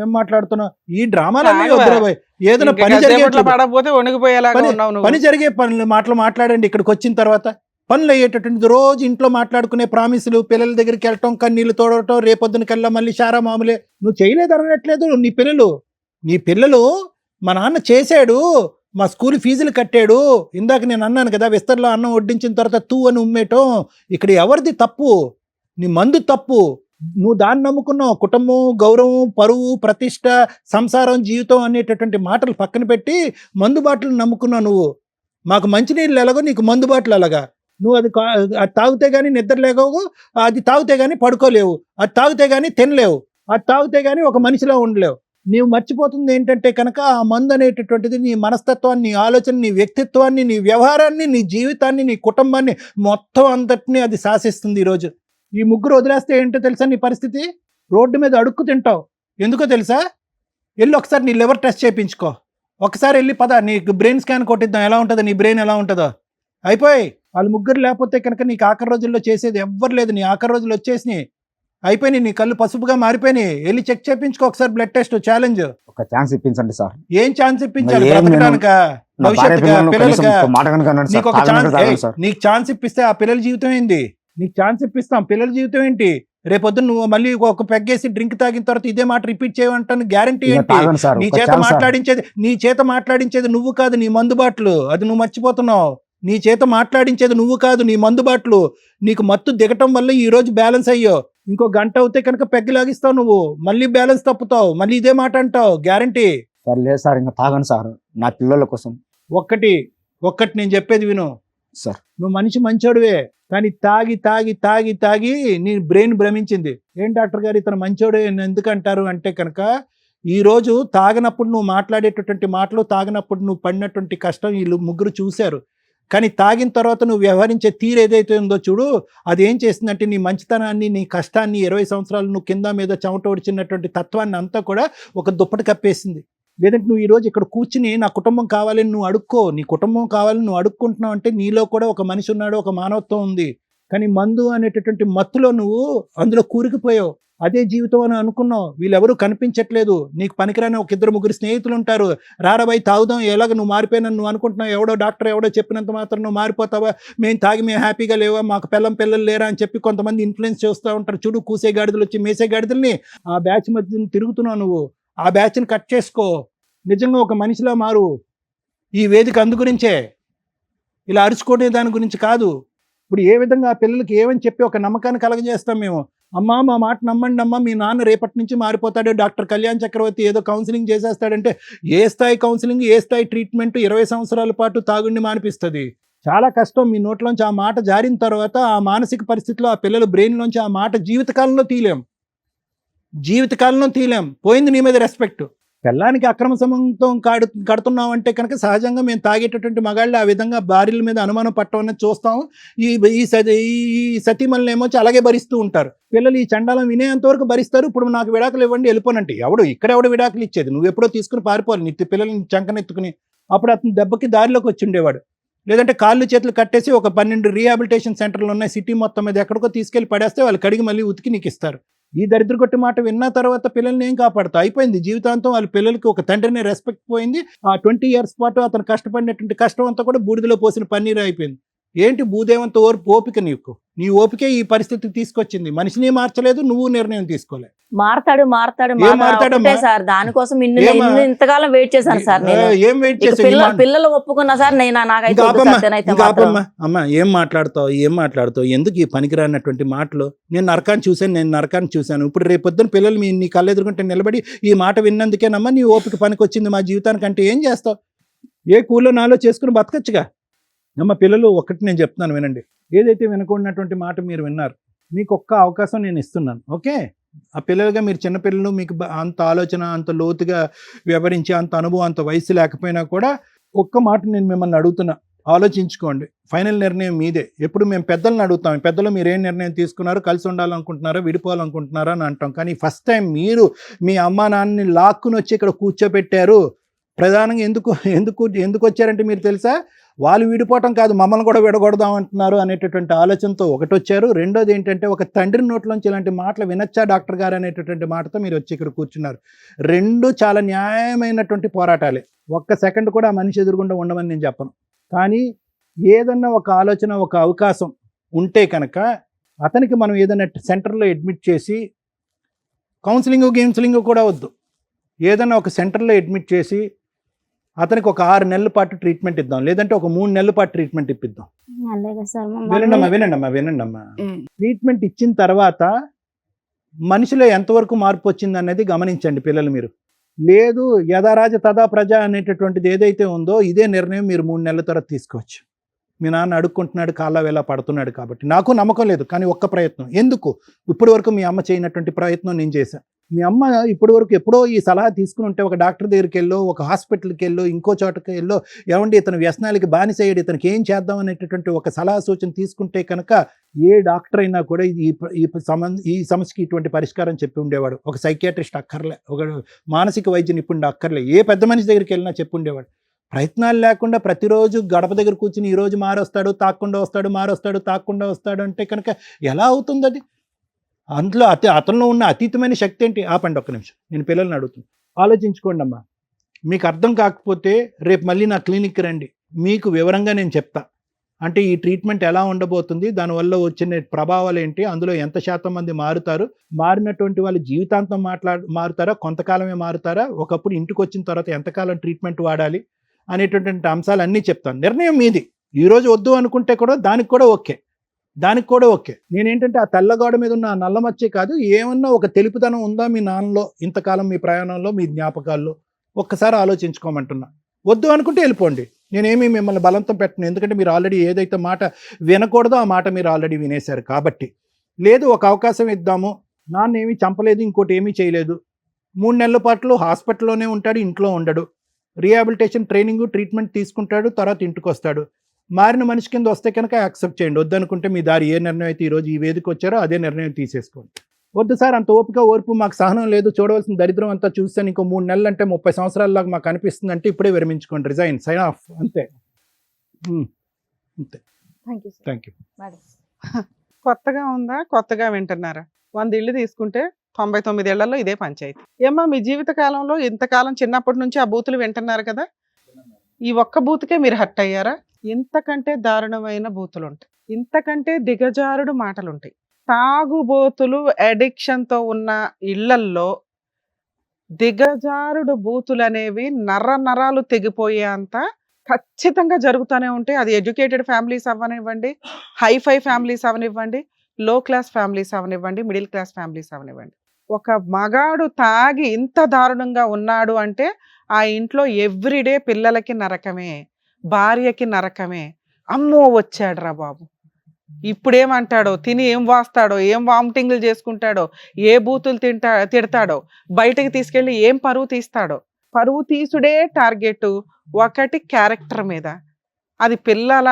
ఏం మాట్లాడుతున్నావు? ఈ డ్రామాలన్నీ తాగవా? వద్దురా భయ్. ఏదైనా ఇంకా పని కాసేపట్లో జరిగే పడకపోతే వణికిపోయేలాగా ఉన్నావు నువ్వు. పని జరిగే మాటలు మాట్లాడండి. ఇక్కడికి వచ్చిన తర్వాత పనులు అయ్యేటటువంటి రోజు ఇంట్లో మాట్లాడుకునే ప్రామిసులు, పిల్లల దగ్గరికి వెళ్ళటం, కన్నీళ్లు తోడటం, రేపొద్దున కల్లా మళ్ళీ షారా మామూలే. నువ్వు చేయలేదు అనట్లేదు. నీ పిల్లలు మా నాన్న చేశాడు, మా స్కూల్ ఫీజులు కట్టాడు. ఇందాక నేను అన్నాను కదా, విస్తర్లో అన్నం వడ్డించిన తర్వాత తూ అని ఉమ్మేయటం. ఇక్కడ ఎవరిది తప్పు? నీ మందు తప్పు. నువ్వు దాన్ని నమ్ముకున్నావు. కుటుంబం, గౌరవం, పరువు, ప్రతిష్ట, సంసారం, జీవితం అనేటటువంటి మాటలు పక్కన పెట్టి మందు బాటలు నమ్ముకున్నావు నువ్వు. మాకు మంచినీళ్ళు ఎలాగో నీకు మందు బాటలు అలాగా. నువ్వు అది తాగితే కానీ నిద్ర లేవు, అది తాగితే కానీ పడుకోలేవు, అది తాగితే కానీ తినలేవు, అది తాగితే కానీ ఒక మనిషిలో ఉండలేవు. నీవు మర్చిపోతుంది ఏంటంటే కనుక ఆ మందు అనేటటువంటిది నీ మనస్తత్వాన్ని, నీ ఆలోచన, నీ వ్యక్తిత్వాన్ని, నీ వ్యవహారాన్ని, నీ జీవితాన్ని, నీ కుటుంబాన్ని మొత్తం అంతటినీ అది శాసిస్తుంది. ఈరోజు ఈ ముగ్గురు వదిలేస్తే ఏంటో తెలుసా నీ పరిస్థితి? రోడ్డు మీద అడుక్కు తింటావు. ఎందుకో తెలుసా? వెళ్ళి ఒకసారి నీ లివర్ టెస్ట్ చేయించుకో. ఒకసారి వెళ్ళి పద, నీకు బ్రెయిన్ స్కాన్ కొట్టిద్దాం, ఎలా ఉంటుందో నీ బ్రెయిన్ ఎలా ఉంటుందో. అయిపోయి వాళ్ళు ముగ్గురు లేకపోతే కనుక నీకు ఆఖరి రోజుల్లో చేసేది ఎవ్వరు లేదు. నీ ఆఖరి రోజులు వచ్చేసినాయి, అయిపోయినాయి, నీ కళ్ళు పసుపుగా మారిపోయినాయి. వెళ్ళి చెక్ చేయించుకో ఒకసారి, బ్లడ్ టెస్ట్, ఛాలెంజ్. ఒక ఛాన్స్ ఇప్పించండి సార్. ఏం ఛాన్స్ ఇప్పించాలి? ఏం బ్రతకడానిక, నా భార్య భవిష్యత్తుగా, పిల్లలను కనీసం పిల్లలుగా? ఒక మాట కనుక అనండి సార్, నీకు ఒక తాగను ఛాన్స్, కనుక తాగను సార్. నీకు ఛాన్స్ ఇప్పిస్తే ఆ పిల్లల జీవితం ఏంది? నీకు ఛాన్స్ ఇప్పిస్తాం, పిల్లల జీవితం ఏంటి? రేపొద్దున నువ్వు మళ్ళీ ఒక పెగ్గేసి డ్రింక్ తాగిన తర్వాత ఇదే మాట రిపీట్ చేయమంటాను గ్యారంటీ ఇంకా ఏంటి? తాగను సార్, నీ ఒక చేత ఛాన్స్ సార్. మాట్లాడించేది నువ్వు కాదు, నీ మందు బాటలు. అది నువ్వు మర్చిపోతున్నావు. నీ చేత మాట్లాడించేది నువ్వు కాదు, నీ మందు బాటలు. నీకు మత్తు దిగటం వల్ల ఈ రోజు బ్యాలెన్స్ అయ్యో. ఇంకో గంట అవుతే కనుక పెగ్గు లాగిస్తావు నువ్వు, మళ్ళీ బ్యాలెన్స్ తప్పుతావు, మళ్ళీ ఇదే మాట అంటావు గ్యారంటీ. సార్ లేదు సార్, ఇంకా తాగను సార్, నా పిల్లల కోసం. ఒక్కటి నేను చెప్పేది విను సార్. నువ్వు మనిషి మంచోడువే, కానీ తాగి తాగి తాగి తాగి నీ బ్రెయిన్ భ్రమించింది. ఏం డాక్టర్ గారు ఇతను మంచోడే ఎందుకు అంటారు అంటే కనుక, ఈ రోజు తాగినప్పుడు నువ్వు మాట్లాడేటటువంటి మాటలు, తాగినప్పుడు నువ్వు పడినటువంటి కష్టం వీళ్ళు ముగ్గురు చూశారు. కానీ తాగిన తర్వాత నువ్వు వ్యవహరించే తీరు ఏదైతే ఉందో చూడు, అది ఏం చేసిందంటే నీ మంచితనాన్ని, నీ కష్టాన్ని, 20 సంవత్సరాలు నువ్వు కింద మీద చెమట ఒడిచినటువంటి తత్వాన్ని అంతా కూడా ఒక దుప్పటి కప్పేసింది. లేదంటే నువ్వు ఈరోజు ఇక్కడ కూర్చుని నా కుటుంబం కావాలని నువ్వు అడుక్కో, నీ కుటుంబం కావాలని నువ్వు అడుక్కుంటున్నావు అంటే నీలో కూడా ఒక మనిషి ఉన్నాడు, ఒక మానవత్వం ఉంది. కానీ మందు అనేటటువంటి మత్తులో నువ్వు అందులో కూరుకుపోయావు. అదే జీవితం అని అనుకున్నావు. వీళ్ళెవరూ కనిపించట్లేదు. నీకు పనికిరాని ఒక 2-3 స్నేహితులు ఉంటారు. రారాబాయి తాగుదాం, ఎలాగ నువ్వు మారిపోయినని నువ్వు అనుకుంటున్నావు. ఎవడో డాక్టర్ ఎవడో చెప్పినంత మాత్రం నువ్వు మారిపోతావా, మేము తాగి మేము హ్యాపీగా లేవా, మాకు పిల్లలు లేరా అని చెప్పి కొంతమంది ఇన్ఫ్లుయెన్స్ చేస్తూ ఉంటారు. చూడు కూసే గాడిదలు వచ్చి మేసే గాడిదల్ని, ఆ బ్యాచ్ మధ్య తిరుగుతున్నావు నువ్వు. ఆ బ్యాచ్ని కట్ చేసుకో, నిజంగా ఒక మనిషిలా మారు. ఈ వేదిక అందు గురించే, ఇలా అరుచుకునే దాని గురించి కాదు. ఇప్పుడు ఏ విధంగా ఆ పిల్లలకి ఏమని చెప్పి ఒక నమ్మకాన్ని కలగజేస్తాం మేము. అమ్మా మా మాట నమ్మండి అమ్మా, మీ నాన్న రేపటి నుంచి మారిపోతాడు, డాక్టర్ కళ్యాణ్ చక్రవర్తి ఏదో కౌన్సిలింగ్ చేసేస్తాడంటే ఏ స్థాయి కౌన్సిలింగ్, ఏ స్థాయి ట్రీట్మెంట్ 20 సంవత్సరాల పాటు తాగుండి మానిపిస్తుంది. చాలా కష్టం. మీ నోట్లోంచి ఆ మాట జారిన తర్వాత ఆ మానసిక పరిస్థితిలో ఆ పిల్లల బ్రెయిన్లోంచి ఆ మాట జీవితకాలంలో తీలేం. పోయింది నీ మీద రెస్పెక్ట్. పిల్లానికి అక్రమ సంబంధం కడుతున్నాం అంటే కనుక సహజంగా మేము తాగేటటువంటి మగాళ్ళు ఆ విధంగా భార్యల మీద అనుమానం పట్టడం అనేది చూస్తాం. ఈ సతీమణులు ఏమో అలాగే భరిస్తూ ఉంటారు. పిల్లలు ఈ చండాలం వినేంతవరకు భరిస్తారు. ఇప్పుడు నాకు విడాకులు ఇవ్వండి వెళ్ళిపోనంటే ఎవడు విడాకులు ఇచ్చేది? నువ్వు ఎప్పుడో తీసుకుని పారిపోవాలి నీ పిల్లల్ని చంకనెత్తుకుని. అప్పుడు అతను దెబ్బకి దారిలోకి వచ్చి ఉండేవాడు. లేదంటే కాళ్ళు చేతులు కట్టేసి ఒక 12 రీహాబిలిటేషన్ సెంటర్లు ఉన్నాయి సిటీ మొత్తం మీద, ఎక్కడికో తీసుకెళ్ళి పడేస్తే వాళ్ళు కడిగి మళ్ళీ ఉతికి నీకు ఇస్తారు. ఈ దరిద్ర కొట్టి మాట విన్న తర్వాత పిల్లల్ని ఏం కాపాడుతా? అయిపోయింది జీవితాంతం. వాళ్ళ పిల్లలకి ఒక తండ్రిని రెస్పెక్ట్ పోయింది. ఆ 20 years పాటు అతను కష్టపడినటువంటి కష్టం అంతా కూడా బూడిదలో పోసిన పన్నీరు అయిపోయింది. ఏంటి భూదేవంత ఓపిక నీకు? నీ ఓపికే ఈ పరిస్థితికి తీసుకొచ్చింది. మనిషిని మార్చలేదు, నువ్వు నిర్ణయం తీసుకోలేదు. మారతాడు సార్. దానికోసం ఇంతకాలం వెయిట్ చేశాను సార్. ఏం వెయిట్ చేశాను? పిల్లలు ఒప్పుకున్నా సార్. అమ్మా ఏం మాట్లాడుతావు? ఎందుకు ఈ పనికిరానటువంటి మాటలు? నేను నరకాన్ని చూశాను. ఇప్పుడు రేపొద్దున పిల్లలు నీ కళ్ళు ఎదుర్కొంటే నిలబడి ఈ మాట విన్నందుకేనమ్మా నీ ఓపిక పనికొచ్చింది మా జీవితానికి అంటే ఏం చేస్తావు? ఏ కూలో నాలో చేసుకుని బతకచ్చుగా. అమ్మ పిల్లలు, ఒకటి నేను చెప్తున్నాను వినండి. ఏదైతే వినకూడనటువంటి మాట మీరు విన్నారు, మీకు ఒక్క అవకాశం నేను ఇస్తున్నాను. ఓకే, ఆ పిల్లలుగా మీరు చిన్నపిల్లలు, మీకు అంత ఆలోచన, అంత లోతుగా వివరించి అంత అనుభవం, అంత వయసు లేకపోయినా కూడా ఒక్క మాట నేను మిమ్మల్ని అడుగుతున్నా, ఆలోచించుకోండి. ఫైనల్ నిర్ణయం మీదే. ఎప్పుడు మేము పెద్దలను అడుగుతాం, పెద్దలు మీరు ఏం నిర్ణయం తీసుకున్నారు, కలిసి ఉండాలనుకుంటున్నారా, విడిపోవాలనుకుంటున్నారా అని అంటాం. కానీ ఫస్ట్ టైం మీరు మీ అమ్మా నాన్నని లాక్కుని వచ్చి ఇక్కడ కూర్చోబెట్టారు. ప్రధానంగా ఎందుకు వచ్చారంటే మీరు తెలుసా? వాళ్ళు విడిపోవటం కాదు, మమ్మల్ని కూడా విడగొడదాం అంటున్నారు అనేటటువంటి ఆలోచనతో ఒకటి వచ్చారు. రెండోది ఏంటంటే ఒక తండ్రి నోట్లోంచి ఇలాంటి మాటలు వినొచ్చా డాక్టర్ గారు అనేటటువంటి మాటతో మీరు వచ్చి ఇక్కడ కూర్చున్నారు. రెండు చాలా న్యాయమైనటువంటి పోరాటాలే. ఒక్క సెకండ్ కూడా ఆ మనిషి ఎదురుగుండా ఉండమని నేను చెప్పను. కానీ ఏదన్నా ఒక ఆలోచన, ఒక అవకాశం ఉంటే కనుక అతనికి మనం ఏదైనా సెంటర్లో అడ్మిట్ చేసి, కౌన్సిలింగ్ కూడా వద్దు, ఏదైనా ఒక సెంటర్లో అడ్మిట్ చేసి అతనికి ఒక 6 నెలల పాటు ట్రీట్మెంట్ ఇద్దాం, లేదంటే ఒక 3 నెలల పాటు ట్రీట్మెంట్ ఇప్పిద్దాం. వినండమ్మా. ట్రీట్మెంట్ ఇచ్చిన తర్వాత మనిషిలో ఎంతవరకు మార్పు వచ్చింది అనేది గమనించండి పిల్లలు మీరు. లేదు యథారాజ తదా ప్రజ అనేటటువంటిది ఏదైతే ఉందో ఇదే నిర్ణయం మీరు 3 నెలల తర్వాత తీసుకోవచ్చు. మీ నాన్న అడుక్కుంటున్నాడు, కాళ్ళ వేళ పడుతున్నాడు కాబట్టి. నాకు నమ్మకం లేదు, కానీ ఒక్క ప్రయత్నం. ఎందుకు ఇప్పటి వరకు మీ అమ్మ చేయనటువంటి ప్రయత్నం నేను చేశాను. మీ అమ్మ ఇప్పటి వరకు ఎప్పుడో ఈ సలహా తీసుకుని ఉంటే ఒక డాక్టర్ దగ్గరికి వెళ్ళో, ఒక హాస్పిటల్కి వెళ్ళో, ఇంకో చోటకి వెళ్ళో, ఏమండి ఇతను వ్యసనాలకి బానిసయ్యాడు, ఇతనికి ఏం చేద్దాం అనేటటువంటి ఒక సలహా సూచన తీసుకుంటే కనుక ఏ డాక్టర్ అయినా కూడా ఈ సమస్యకి ఇటువంటి పరిష్కారం చెప్పి ఉండేవాడు. ఒక సైకియాట్రిస్ట్ అక్కర్లే, ఒక మానసిక వైద్య నిపుణుడు అక్కర్లే, ఏ పెద్ద మనిషి దగ్గరికి వెళ్ళినా చెప్పి ఉండేవాడు. ప్రయత్నాలు లేకుండా ప్రతిరోజు గడప దగ్గర కూర్చుని ఈరోజు మారొస్తాడు, తాకుండా వస్తాడు అంటే కనుక ఎలా అవుతుంది అది? అందులో అతనిలో ఉన్న అతీతమైన శక్తి ఏంటి? ఆపండి ఒక్క నిమిషం, నేను పిల్లల్ని అడుగుతున్నాను. ఆలోచించుకోండి అమ్మా. మీకు అర్థం కాకపోతే రేపు మళ్ళీ నా క్లినిక్కి రండి, మీకు వివరంగా నేను చెప్తా. అంటే ఈ ట్రీట్మెంట్ ఎలా ఉండబోతుంది, దానివల్ల వచ్చిన ప్రభావాలు ఏంటి, అందులో ఎంత శాతం మంది మారుతారు, మారినటువంటి వాళ్ళు జీవితాంతం మారుతారా, కొంతకాలమే మారుతారా, ఒకప్పుడు ఇంటికి వచ్చిన తర్వాత ఎంతకాలం ట్రీట్మెంట్ వాడాలి అనేటటువంటి అంశాలన్నీ చెప్తాను. నిర్ణయం మీది. ఈరోజు వద్దు అనుకుంటే కూడా దానికి కూడా ఓకే. నేనేంటంటే ఆ తెల్లగోడ మీద ఉన్న నల్ల మచ్చే కాదు, ఏమన్నా ఒక తెలుపుదనం ఉందా మీ నాన్నలో ఇంతకాలం మీ ప్రయాణంలో, మీ జ్ఞాపకాల్లో? ఒక్కసారి ఆలోచించుకోమంటున్నా. వద్దు అనుకుంటే వెళ్ళిపోండి, నేనేమి మిమ్మల్ని బలవంతం పెట్టను. ఎందుకంటే మీరు ఆల్రెడీ ఏదైతే మాట వినకూడదో ఆ మాట మీరు ఆల్రెడీ వినేశారు కాబట్టి. లేదు ఒక అవకాశం ఇద్దాము, నాన్న ఏమీ చంపలేదు, ఇంకోటి ఏమీ చేయలేదు, 3 నెలల పాటు హాస్పిటల్లోనే ఉంటాడు, ఇంట్లో ఉండడు, రీహాబిలిటేషన్ ట్రైనింగ్ ట్రీట్మెంట్ తీసుకుంటాడు, తర్వాత ఇంటికి వస్తాడు. మారిన మనిషి కింద వస్తే కనుక యాక్సెప్ట్ చేయండి. వద్దనుకుంటే మీ దారి ఏ నిర్ణయం అయితే ఈరోజు ఈ వేదిక వచ్చారో అదే నిర్ణయం తీసేసుకోండి. వద్దు సార్ అంత ఓర్పు మాకు సహనం లేదు, చూడవలసిన దరిద్రం అంతా చూస్తాను, ఇంకో 3 నెలలు అంటే 30 సంవత్సరాలలాగా మాకు అనిపిస్తుంది అంటే ఇప్పుడే విరమించుకోండి, రిజైన్, సైన్ ఆఫ్, అంతే. అంతే. Thank you. కొత్తగా ఉందా, కొత్తగా వింటున్నారా? 100 ఇళ్ళు తీసుకుంటే 99 ఏళ్లలో ఇదే పంచాయతీ. ఏమ్మా మీ జీవిత కాలంలో ఇంతకాలం చిన్నప్పటి నుంచి ఆ బూతులు వింటున్నారు కదా, ఈ ఒక్క బూతుకే మీరు హర్ట్ అయ్యారా? ఇంతకంటే దారుణమైన బూతులు ఉంటాయి, ఇంతకంటే దిగజారుడు మాటలు ఉంటాయి. తాగుబోతులు అడిక్షన్ తో ఉన్న ఇళ్లల్లో దిగజారుడు బూతులు అనేవి నరాలు తెగిపోయే అంత ఖచ్చితంగా జరుగుతూనే ఉంటాయి. అది ఎడ్యుకేటెడ్ ఫ్యామిలీస్ అవ్వనివ్వండి, హైఫై ఫ్యామిలీస్ అవనివ్వండి, లో క్లాస్ ఫ్యామిలీస్ అవనివ్వండి, మిడిల్ క్లాస్ ఫ్యామిలీస్ అవనివ్వండి. ఒక మగాడు తాగి ఇంత దారుణంగా ఉన్నాడు అంటే ఆ ఇంట్లో ఎవ్రీడే పిల్లలకి నరకమే, భార్యకి నరకమే. అమ్మో వచ్చాడురా బాబు, ఇప్పుడేమంటాడో, తిని ఏం వాస్తాడో, ఏం వామిటింగ్లు చేసుకుంటాడో, ఏ బూతులు తిడతాడో, బయటకు తీసుకెళ్ళి ఏం పరువు తీస్తాడో. పరువు తీసుడే టార్గెట్ ఒకటి క్యారెక్టర్ మీద. అది పిల్లల,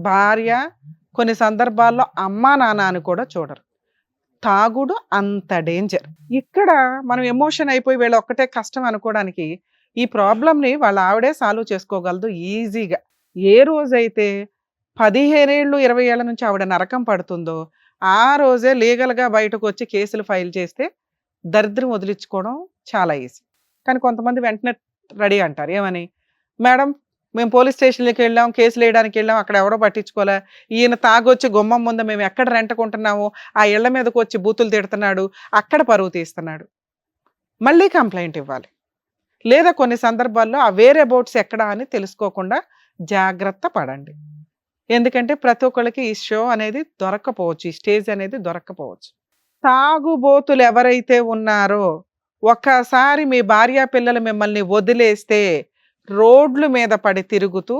భార్య, కొన్ని సందర్భాల్లో అమ్మా నాన్న అని కూడా చూడరు. తాగుడు అంత డేంజర్. ఇక్కడ మనం ఎమోషన్ అయిపోయి వీళ్ళ ఒక్కటే కష్టం అనుకోవడానికి ఈ ప్రాబ్లంని వాళ్ళ ఆవిడే సాల్వ్ చేసుకోగలదు ఈజీగా. ఏ రోజైతే 15 ఏళ్ళు 20 ఏళ్ల నుంచి ఆవిడ నరకం పడుతుందో ఆ రోజే లీగల్గా బయటకు వచ్చి కేసులు ఫైల్ చేస్తే దరిద్రం వదిలించుకోవడం చాలా ఈజీ. కానీ కొంతమంది వెంటనే రెడీ అంటారు, ఏమని, మేడం మేము పోలీస్ స్టేషన్కి వెళ్ళాం, కేసులు వేయడానికి వెళ్ళాం, అక్కడ ఎవడో పట్టించుకోలే, ఈయన తాగొచ్చి గుమ్మం ముందు మేము ఎక్కడ రెంటకుంటున్నాము ఆ ఇళ్ల మీదకి వచ్చి బూతులు తిడుతున్నాడు, అక్కడ పరువు తీస్తున్నాడు, మళ్ళీ కంప్లైంట్ ఇవ్వాలి. లేదా కొన్ని సందర్భాల్లో ఆ వేరే బోట్స్ ఎక్కడ అని తెలుసుకోకుండా జాగ్రత్త పడండి. ఎందుకంటే ప్రతి ఒక్కరికి ఈ షో అనేది దొరక్కపోవచ్చు, ఈ స్టేజ్ అనేది దొరక్కపోవచ్చు. తాగుబోతులు ఎవరైతే ఉన్నారో ఒక్కసారి మీ భార్య పిల్లలు మిమ్మల్ని వదిలేస్తే రోడ్ల మీద పడి తిరుగుతూ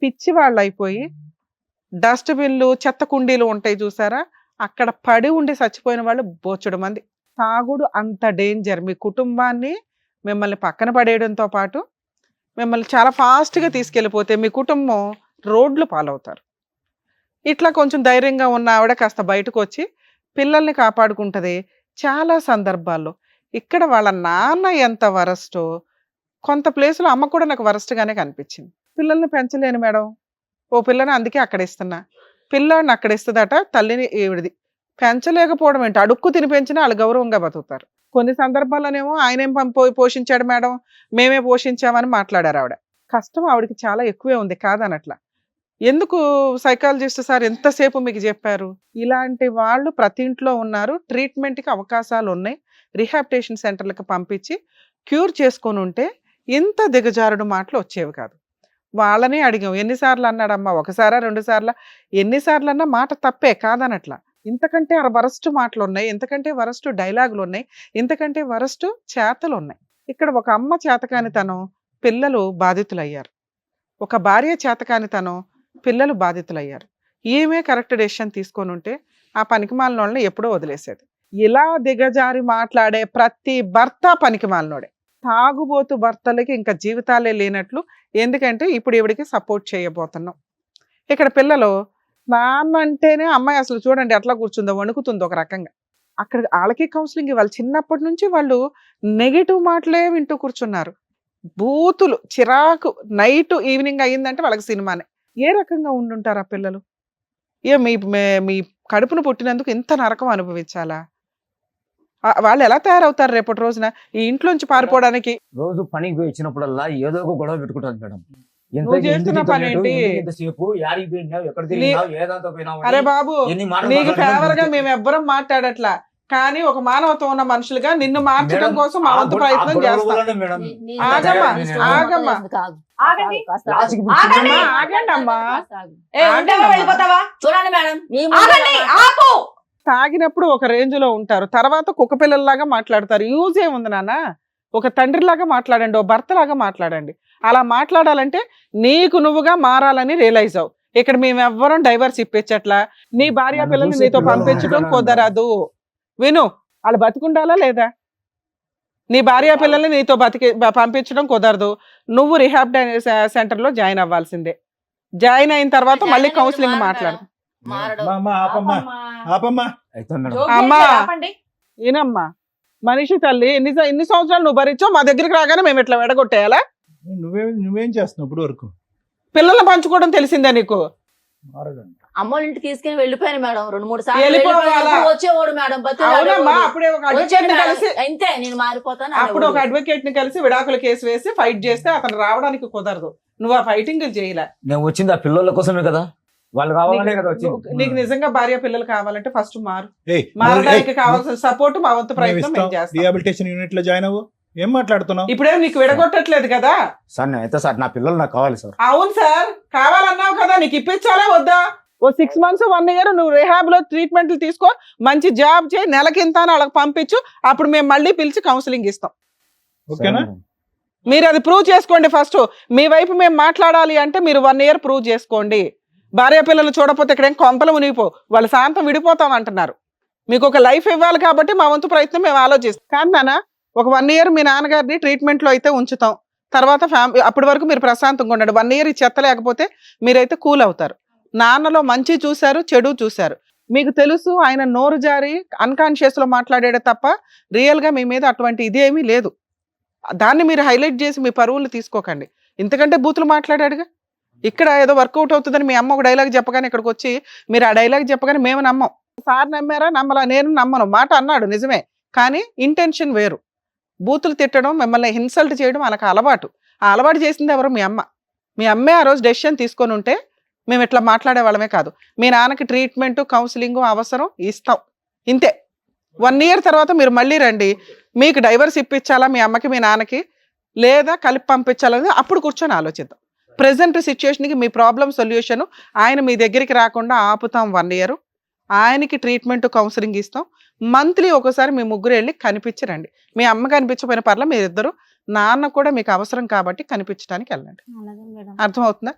పిచ్చి వాళ్ళు అయిపోయి, డస్ట్బిన్లు, చెత్త కుండీలు ఉంటాయి చూసారా, అక్కడ పడి ఉండి చచ్చిపోయిన వాళ్ళు బోచుడు మంది. తాగుడు అంత డేంజర్. మీ కుటుంబాన్ని మిమ్మల్ని పక్కన పడేయడంతో పాటు మిమ్మల్ని చాలా ఫాస్ట్గా తీసుకెళ్ళిపోతే మీ కుటుంబం రోడ్లు పాలవుతారు. ఇట్లా కొంచెం ధైర్యంగా ఉన్న ఆవిడ కాస్త బయటకు వచ్చి పిల్లల్ని కాపాడుకుంటుంది చాలా సందర్భాల్లో. ఇక్కడ వాళ్ళ నాన్న ఎంత వరస్టో, కొంత ప్లేసులో అమ్మ కూడా నాకు వరస్ట్గానే కనిపించింది. పిల్లల్ని పెంచలేను మేడం, ఓ పిల్లని అందుకే అక్కడ ఇస్తున్నా, పిల్లాడిని అక్కడ ఇస్తుందట తల్లిని, ఈవిడిది పెంచలేకపోవడం ఏంటి, అడుక్కు తిని పెంచినా వాళ్ళు గౌరవంగా బతుకుతారు. కొన్ని సందర్భాల్లోనేమో ఆయనేం పోషించాడు మేడం, మేమే పోషించామని మాట్లాడారు ఆవిడ. కష్టం ఆవిడకి చాలా ఎక్కువే ఉంది కాదనట్లా. ఎందుకు సైకాలజిస్ట్ సార్ ఎంతసేపు మీకు చెప్పారు? ఇలాంటి వాళ్ళు ప్రతి ఇంట్లో ఉన్నారు, ట్రీట్మెంట్కి అవకాశాలు ఉన్నాయి, రిహాబిటేషన్ సెంటర్లకు పంపించి క్యూర్ చేసుకొని ఉంటే ఇంత దిగజారుడు మాటలు వచ్చేవి కాదు. వాళ్ళని అడిగాం, ఎన్నిసార్లు అన్నాడమ్మా, ఒకసారా 2 సార్లు, ఎన్నిసార్లు అన్నా మాట తప్పే కాదనట్లా. ఇంతకంటే వరస్ట్ మాటలు ఉన్నాయి, ఇంతకంటే వరస్ట్ డైలాగులు ఉన్నాయి, ఇంతకంటే వరస్ట్ చేతలు ఉన్నాయి. ఇక్కడ ఒక అమ్మ చేతకానితనం, పిల్లలు బాధితులయ్యారు. ఒక భార్య చేతకానితనం, పిల్లలు బాధితులయ్యారు. ఈమె కరెక్ట్ డెసిషన్ తీసుకొని ఉంటే ఆ పనికిమాలిన వాళ్ళని ఎప్పుడో వదిలేసేది. ఇలా దిగజారి మాట్లాడే ప్రతి భర్త పనికిమాలినోడే. తాగుబోతు భర్తలకి ఇంకా జీవితాలే లేనట్లు. ఎందుకంటే ఇప్పుడు ఈవిడికి సపోర్ట్ చేయబోతున్నాం. ఇక్కడ పిల్లలు నాన్న అంటేనే అమ్మాయి అసలు చూడండి ఎట్లా కూర్చుందో, వణుకుతుందో ఒక రకంగా. అక్కడ వాళ్ళకి కౌన్సిలింగ్ ఇవ్వాలి. చిన్నప్పటి నుంచి వాళ్ళు నెగిటివ్ మాటలే వింటూ కూర్చున్నారు. బూతులు, చిరాకు, నైట్ ఈవినింగ్ అయ్యిందంటే వాళ్ళకి సినిమానే. ఏ రకంగా ఉండుంటారు ఆ పిల్లలు? మీ కడుపును పుట్టినందుకు ఇంత నరకం అనుభవించాలా? వాళ్ళు ఎలా తయారవుతారు రేపటి రోజున ఈ ఇంట్లోంచి పారిపోవడానికి? రోజు పనికి పోయి వచ్చినప్పుడల్లా ఏదో ఒక గొడవ పెట్టుకుంటాను మేడం. నువ్వు చేస్తున్న పని ఏంటి? అరే బాబు, నీకు ఫేవర్ గా మేము ఎవ్వరం మాట్లాడట్లా, కానీ ఒక మానవత్వం ఉన్న మనుషులుగా నిన్ను మార్చడం కోసం మా వంతు ప్రయత్నం చేస్తాం. ఆగమ్మా, ఆగమ్మా, ఆగండి అమ్మా. చూడండి మేడం, తాగినప్పుడు ఒక రేంజ్ లో ఉంటారు, తర్వాత కుక్క పిల్లల్లాగా మాట్లాడతారు. యూజ్ ఏముంది నాన్న? ఒక తండ్రిలాగా మాట్లాడండి, ఓ భర్తలాగా మాట్లాడండి. అలా మాట్లాడాలంటే నీకు నువ్వుగా మారాలని రియలైజ్ అవు. ఇక్కడ మేము ఎవ్వరం డైవర్స్ ఇప్పించట్లా, నీ భార్య పిల్లల్ని నీతో పంపించడం కుదరదు. విను, వాళ్ళు బతుకుండాలా లేదా? నీ భార్య పిల్లల్ని నీతో పంపించడం కుదరదు. నువ్వు రిహాబ్ సెంటర్లో జాయిన్ అవ్వాల్సిందే. జాయిన్ అయిన తర్వాత మళ్ళీ కౌన్సిలింగ్ మాట్లాడు. ఆపమ్మా అయితే మేడం జోక్ అమ్మా. చేస్తే ఆపండి. ఈనమ్మా మనిషి తల్లి ఎన్ని సంవత్సరాలు నువ్వు భరించావు, మా దగ్గరికి రాగానే మేము ఇట్లా వెడగొట్టేయాలా? నువ్వేం చేస్తున్నావు ఇప్పుడు వరకు? పిల్లల్ని పంచుకోవడం తెలిసిందా నీకు? అమ్మోళ్ళ ఇంటికి తీసుకుని వెళ్ళిపోయాను మేడం 2-3 సార్లు వెళ్ళిపోవాలా? వెళ్ళిపోయాను. వచ్చేవాడు మేడం అవునమ్మా, అప్పుడే ఒక అడ్వకేట్ ని కలిసి అంతే నేను మారిపోతాను అప్పుడు ఒక అడ్వకేట్ ని కలిసి విడాకుల కేసు వేసి ఫైట్ చేస్తే అతను రావడానికి కుదరదు. నువ్వు ఆ ఫైటింగ్ చేయలే. నేను వచ్చింది ఆ పిల్లల కోసమే కదా, వాళ్ళు కావాలనే కదా వచ్చింది. నీకు నిజంగా భార్య పిల్లలు కావాలంటే ఫస్ట్ మారు. ఏయ్, మారడానికి కావాల్సిన సపోర్ట్ మా వంతు ప్రయత్నం మేము చేస్తాం. రిహాబిలిటేషన్ యూనిట్ లో జాయిన్ అవ్వు. ఏం మాట్లాడుతున్నావు? ఇప్పుడేం నీకు విడగొట్టట్లేదు కదా? సార్ అయితే సార్ నా పిల్లలు నాకు కావాలి సార్. అవును సార్, కావాలన్నావు కదా, నీకు ఇప్పించాలే వద్దా? ఓ 6 months 1 year నువ్వు రిహాబ్ లో ట్రీట్మెంట్లు తీసుకో, మంచి జాబ్ చేయి, నెలకింత అని వాళ్ళకి పంపించు, అప్పుడు మేము మళ్ళీ పిలిచి కౌన్సిలింగ్ ఇస్తాం. ఓకేనా? మీరు అది ప్రూవ్ చేసుకోండి ఫస్ట్. మీ వైపు మేము మాట్లాడాలి అంటే మీరు 1 year ప్రూవ్ చేసుకోండి. భార్య పిల్లలు చూడపోతే ఇక్కడ ఏం కొంపలు మునిగిపో, వాళ్ళు శాంతం విడిపోతాం అంటున్నారు. మీకు ఒక లైఫ్ ఇవ్వాలి కాబట్టి మా వంతు ప్రయత్నం మేము ఆలోచిస్తాం. కానీ నాన్న ఒక 1 year మీ నాన్నగారిని ట్రీట్మెంట్ లో అయితే ఉంచుతాం, తర్వాత అప్పటి వరకు మీరు ప్రశాంతంగా ఉండండి. 1 year ఈ చెత్త లేకపోతే మీరైతే కూల్ అవుతారు. నాన్నలో మంచి చూశారు, చెడు చూశారు, మీకు తెలుసు. ఆయన నోరు జారి అన్కాన్షియస్ లో మాట్లాడాడే తప్ప రియల్ గా మీ మీద అటువంటి ఇదేమీ లేదు. దాన్ని మీరు హైలైట్ చేసి మీ పరువులు తీసుకోకండి. ఇంతకంటే బూతులు మాట్లాడాడుగా. ఇక్కడ ఏదో వర్కౌట్ అవుతుందని మీ అమ్మ ఒక డైలాగ్ చెప్పగానే ఇక్కడికి వచ్చి మీరు ఆ డైలాగ్ చెప్పగానే మేము నమ్మం. సార్ నమ్మారా? నమ్మలా? నేను నమ్మను. మాట అన్నాడు నిజమే, కానీ ఇంటెన్షన్ వేరు. బూతులు తిట్టడం, మిమ్మల్ని ఇన్సల్ట్ చేయడం వాళ్ళకి అలవాటు. ఆ అలవాటు చేసింది ఎవరు? మీ అమ్మ. మీ అమ్మే ఆ రోజు డెసిషన్ తీసుకొని ఉంటే మేము ఇట్లా మాట్లాడే వాళ్ళమే కాదు. మీ నాన్నకి ట్రీట్మెంట్ కౌన్సిలింగ్ అవసరం, ఇస్తాం, ఇంతే. 1 year తర్వాత మీరు మళ్ళీ రండి. మీకు డైవర్స్ ఇప్పించాలా మీ అమ్మకి మీ నాన్నకి, లేదా కలిపి పంపించాలని అప్పుడు కూర్చొని ఆలోచిద్దాం. ప్రజెంట్ సిచ్యువేషన్కి మీ ప్రాబ్లం సొల్యూషన్ ఆయన మీ దగ్గరికి రాకుండా ఆపుతాం 1 year. ఆయనకి ట్రీట్మెంట్ కౌన్సిలింగ్ ఇస్తాం. మంత్లీ ఒకసారి మీ ముగ్గురు వెళ్ళి కనిపించరండి. మీ అమ్మ కనిపించకపోయిన పర్ల మీరిద్దరు, నాన్న కూడా మీకు అవసరం కాబట్టి కనిపించడానికి వెళ్ళండి. అలాగే మేడం. అర్థమవుతుందా?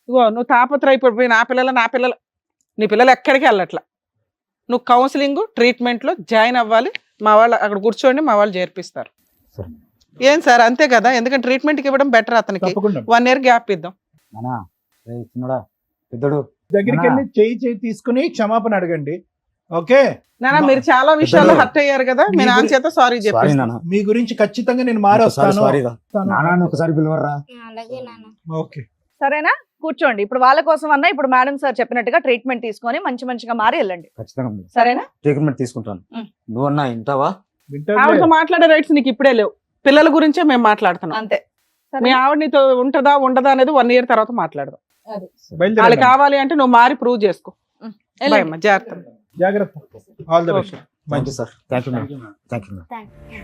ఇగో నువ్వు తాపత్రయపడిపోయి నా పిల్లలు నీ పిల్లలు ఎక్కడికి వెళ్ళట్లా. నువ్వు కౌన్సిలింగ్ ట్రీట్మెంట్లో జాయిన్ అవ్వాలి. మా వాళ్ళు అక్కడ కూర్చోండి, మా వాళ్ళు చేర్పిస్తారు. సరే. ఏం సార్ అంతే కదా? ఎందుకంటే ట్రీట్మెంట్కి ఇవ్వడం బెటర్. అతనికి తప్పకుండా 1 year గ్యాప్ ఇద్దాం. నానా చిన్నడా పెద్దడు దగ్గరికి వెళ్ళి చేయి తీసుకుని క్షమాపణ అడగండి. ఓకే, నాన్న మీరు చాలా విషయాల్లో పెద్దలు. హర్ట్ అయ్యారు కదా, మీ నాన్న చేత సారీ సారీ చెప్పి నాన్న, మీ గురించి ఖచ్చితంగా నేను మారొస్తాను. సారీ రా నాన్న, ఒకసారి పిలవర్రా. అలాగే నాన్న. ఓకే, సరేనా? కూర్చోండి. ఇప్పుడు వాళ్ళ కోసం అన్నా ఇప్పుడు మేడం సార్ చెప్పినట్టుగా ట్రీట్మెంట్ తీసుకొని మంచిగా మారి వెళ్ళండి. ఖచ్చితంగా మేడం. సరేనా? ట్రీట్మెంట్ తీసుకుంటాను. ఉం. నువ్వన్నా ఇంటావా? వింటారులే. ఆవిడతో మాట్లాడే రైట్స్ నీకు ఇప్పుడే లేవు. పిల్లల గురించే మేము మాట్లాడుతున్నాం. అంతే. మీ ఆవిడ నీతో ఉంటదా ఉండదా అనేది 1 year తర్వాత మాట్లాడదాం. వాళ్ళు బయలుదేరండి. కావాలి అంటే నువ్వు మారి ప్రూవ్ చేసుకో. వెళ్ళండి. బాయ్ అమ్మా, జాగ్రత్త. జాగ్రత్త. All the best. Thank you sir. Thank you madam. Thank you madam. Thank you.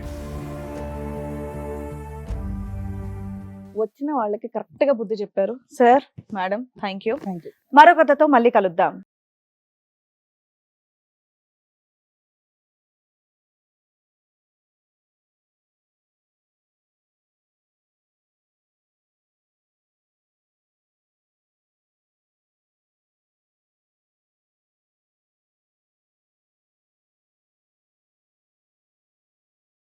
వచ్చిన వాళ్ళకి కరెక్ట్ గా బుద్ధి చెప్పారు sir, madam. Thank you. Thank you. మరొకతో మళ్ళీ కలుద్దాం.